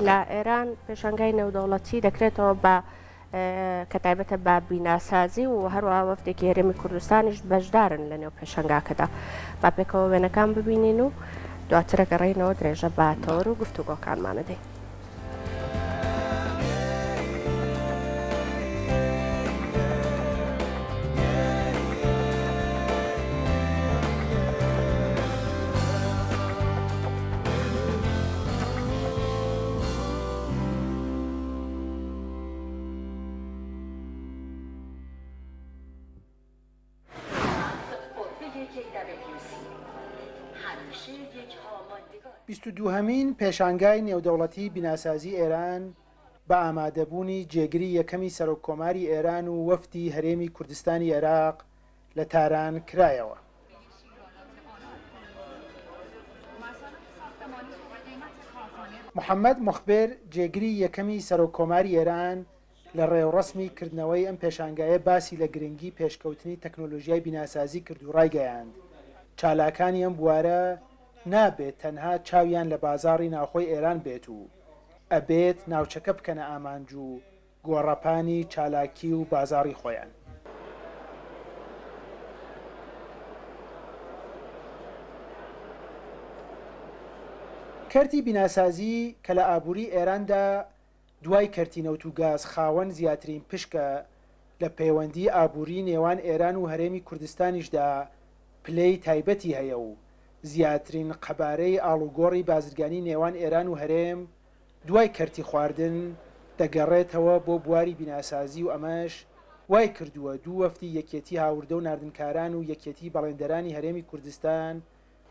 لە ئێران پێشانگای نێودەوڵەتی دەکرێتەوە بە کە تایبەتە بە بیناسازی و هەروەها وەفتێکی هەرێمی کوردستانیش بەشدارن لە نێو پێشنگاکەدا با پێکەوە وێنەکان ببینین و دواترە گەڕێینەوە درێژە باتەوەر و گفتوگۆکانمانە دێ. بیست و دووهەمین پێشانگای نێودەوڵەتی بیناسازی ئێران بە ئامادەبوونی جێگری یەکەمی سەرۆککۆماری ئێران و وەفدی هەرێمی کوردستانی عێراق لە تاران کرایەوە. محەممەد موخبێر جێگری یەکەمی سەرۆککۆماری ئێران لە ڕێوڕسمی کردنەوەی ئەم پێشانگایە باسی لە گرنگی پێشکەوتنی تەکنۆلۆژیای بیناسازی کرد و ڕایگەیاند چالاکانی ئەم بوارە نابێت تەنها چاویان لە بازاڕی ناوخۆی ئێران بێت و ئەبێت ناوچەکە بکەنە ئامانج و گۆڕەپانی چالاکی و بازاڕی خۆیان. کەرتی بیناسازی کە لە ئابووری ئێراندا دوای کەرتی نەوت و گاز خاوەن زیاترین پشکە لە پەیوەندی ئابووری نێوان ئێران و هەرێمی کوردستانیشدا پلەی تایبەتی هەیە و زیاترین قەبارەی ئاڵوگۆڕی بازرگانی نێوان ئێران و هەرێم دوای کەرتی خواردن دەگەڕێتەوە بۆ بواری بیناسازی و ئەمەش وای کردووە دوو وەفتی یەکێتی هاوردە و ناردنکاران و یەکێتی بەڵێندەرانی هەرێمی کوردستان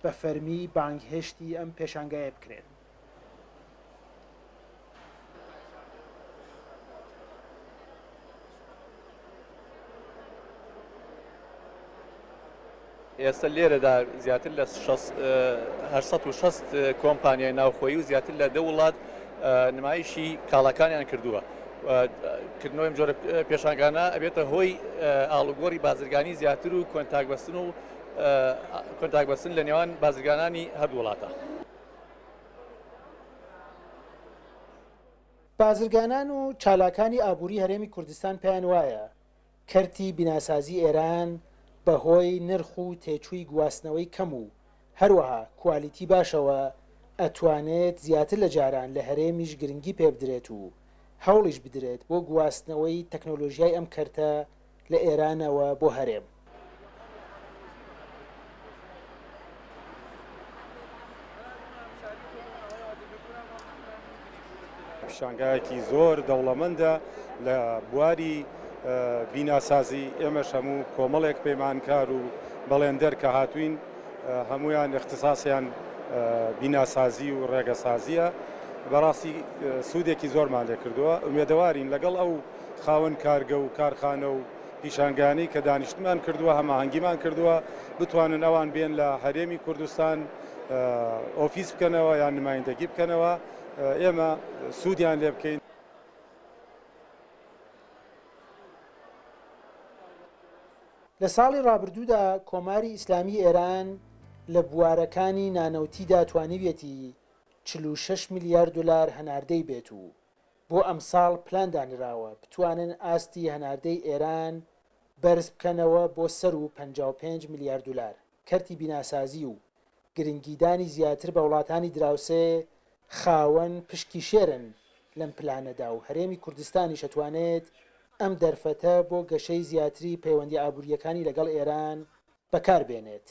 بە فەرمی بانگهێشتی ئەم پێشانگایە بکرێن. ئێستا لێرەدا زیاتر لە 860 کۆمپانیای ناوخۆیی و زیاتر لە 10 وڵات نمایشی کاڵەکانیان کردووە. کردنەوەی جۆرە پێشانگانە ئەبێتە هۆی ئاڵوگۆڕی بازرگانی زیاتر و کۆنتاکبەستن لە نێوان بازرگانانی هەردوو وڵاتە. بازرگانان و چالاکانی ئابووری هەرێمی کوردستان پێیان وایە کەرتی بیناسازی ئێران بەهۆی نرخ و تێچووی گواستنەوەی کەم و هەروەها کوالیتی باشەوە ئەتوانێت زیاتر لە جاران لە هەرێمیش گرنگی پێ بدرێت و هەوڵیش بدرێت بۆ گواستنەوەی تەکنۆلۆژیای ئەم کەرتە لە ئێرانەوە بۆ هەرێم. پێشانگایەکی زۆر دەوڵەمەندە لە بواری بیناسازی ئێمەش هەموو کۆمەڵێک پەیمانکار و بەڵێندەر کە هاتوین هەمویان اختصاسیان بیناسازی و ڕێگەسازیە بەڕاستی سوودێکی زۆرمان لێ کردووە. ئومێدەوارین لەگەڵ ئەو خاوەن کارگە و کارخانە و پیشانگانی کە دانیشتمان کردووە هەماهەنگیمان کردووە بتوانن ئەوان بێن لە هەرێمی کوردستان ئۆفیس بکەنەوە یان نمایندەگی بکەنەوە ئێمە سوودیان لێ بکەین. لە ساڵی ڕابردوودا کۆماری ئیسلامی ئێران لە بوارەکانی نانەوتیدا توانیوێتی 46 میلیارد دلار هەناردەی بێت و بۆ ئەم ساڵ پلان دانراوە بتوانن ئاستی هەناردەی ئێران بەرز بکەنەوە بۆ سەر و 55 میلیارد دلار. کەرتی بیناسازی و گرنگیدانی زیاتر بە وڵاتانی دراوسێ خاوەن پشکی شێرن لەم پلانەدا و هەرێمی کوردستانی شەتوانێت ئەم دەرفەتە بۆ گەشەی زیاتری پەیوەندی ئابوووریەکانی لەگەڵ ئێران بەکاربێنێت.